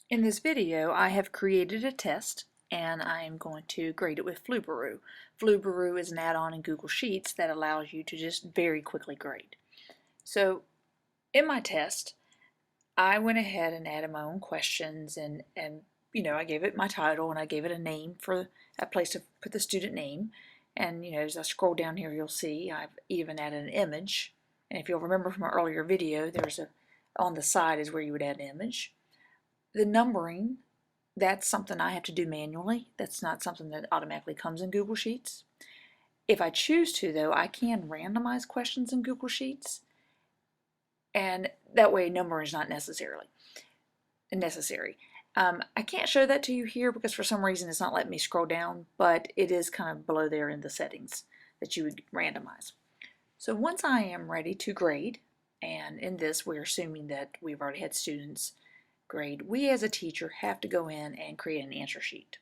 In this video, I have created a test and I am going to grade it with Flubaroo. Flubaroo is an add-on in Google Sheets that allows you to just very quickly grade. So in my test, I went ahead and added my own questions and I gave it my title and I gave it a name for a place to put the student name. And as I scroll down here, you'll see I've even added an image. And if you'll remember from an earlier video, on the side is where you would add an image. The numbering, that's something I have to do manually. That's not something that automatically comes in Google Sheets. If I choose to, though, I can randomize questions in Google Sheets, and that way numbering is not necessary. I can't show that to you here because for some reason it's not letting me scroll down, but it is kind of below there in the settings that you would randomize. So once I am ready to grade, and in this we're assuming that we've already had students grade, we as a teacher have to go in and create an answer sheet.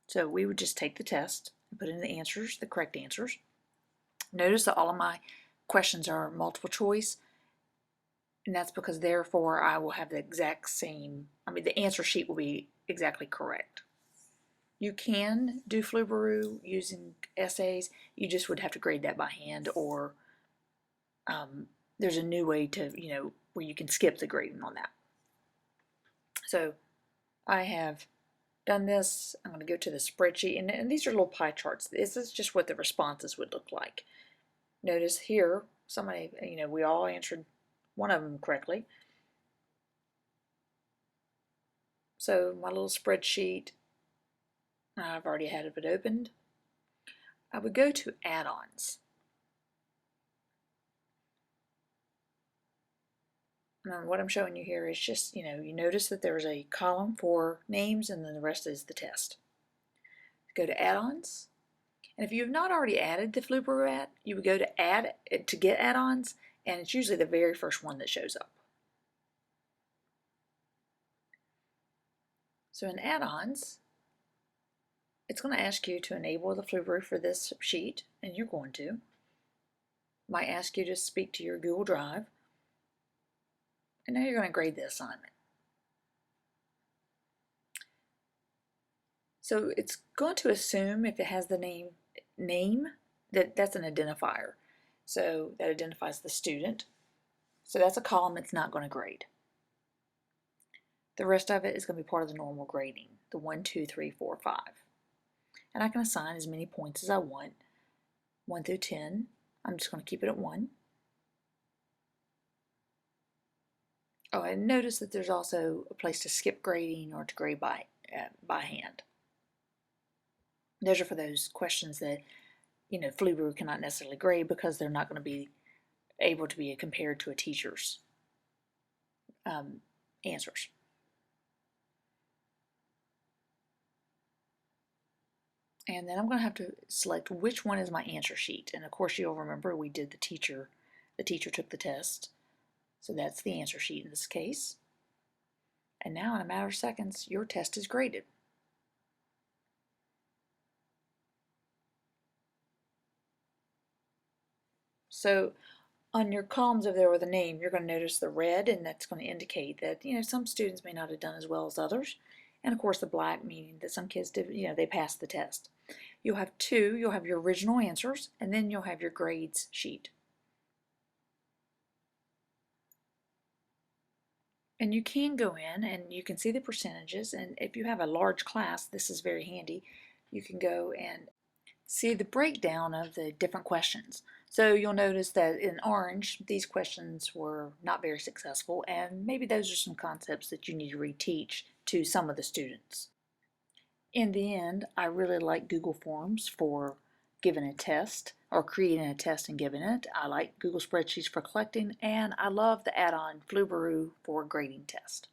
So we would just take the test and put in the answers, the correct answers. Notice that all of my questions are multiple choice, and that's because therefore I will have the exact same, the answer sheet will be exactly correct. You can do Flubaroo using essays, you just would have to grade that by hand, or there's a new way to, where you can skip the grading on that. So I have done this. I'm going to go to the spreadsheet, and these are little pie charts. This is just what the responses would look like. Notice here, somebody, we all answered one of them correctly. So my little spreadsheet, I've already had it opened. I would go to add-ons. And what I'm showing you here is just, you notice that there's a column for names and then the rest is the test. Go to add-ons. And if you have not already added the Flubaroo app, you would go to add to get add-ons, and it's usually the very first one that shows up. So in add-ons, it's going to ask you to enable the Flubaroo for this sheet, and you're going to. It might ask you to speak to your Google Drive. And now you're going to grade the assignment. So it's going to assume if it has the name that's an identifier. So that identifies the student. So that's a column it's not going to grade. The rest of it is going to be part of the normal grading, the 1, 2, 3, 4, 5. And I can assign as many points as I want, 1 through 10. I'm just going to keep it at 1. Oh, and notice that there's also a place to skip grading or to grade by hand. Those are for those questions that, Flubaroo cannot necessarily grade because they're not going to be able to be compared to a teacher's answers. And then I'm going to have to select which one is my answer sheet. And of course you'll remember we did the teacher took the test. So that's the answer sheet in this case. And now in a matter of seconds, your test is graded. So on your columns over there with the name, you're going to notice the red, and that's going to indicate that, some students may not have done as well as others. And of course the black meaning that some kids did, they passed the test. You'll have you'll have your original answers, and then you'll have your grades sheet. And you can go in and you can see the percentages, and if you have a large class, this is very handy. You can go and see the breakdown of the different questions. So you'll notice that in orange, these questions were not very successful, and maybe those are some concepts that you need to reteach to some of the students. In the end, I really like Google Forms for giving a test or creating a test and giving it. I like Google Spreadsheets for collecting, and I love the add-on Flubaroo for grading test.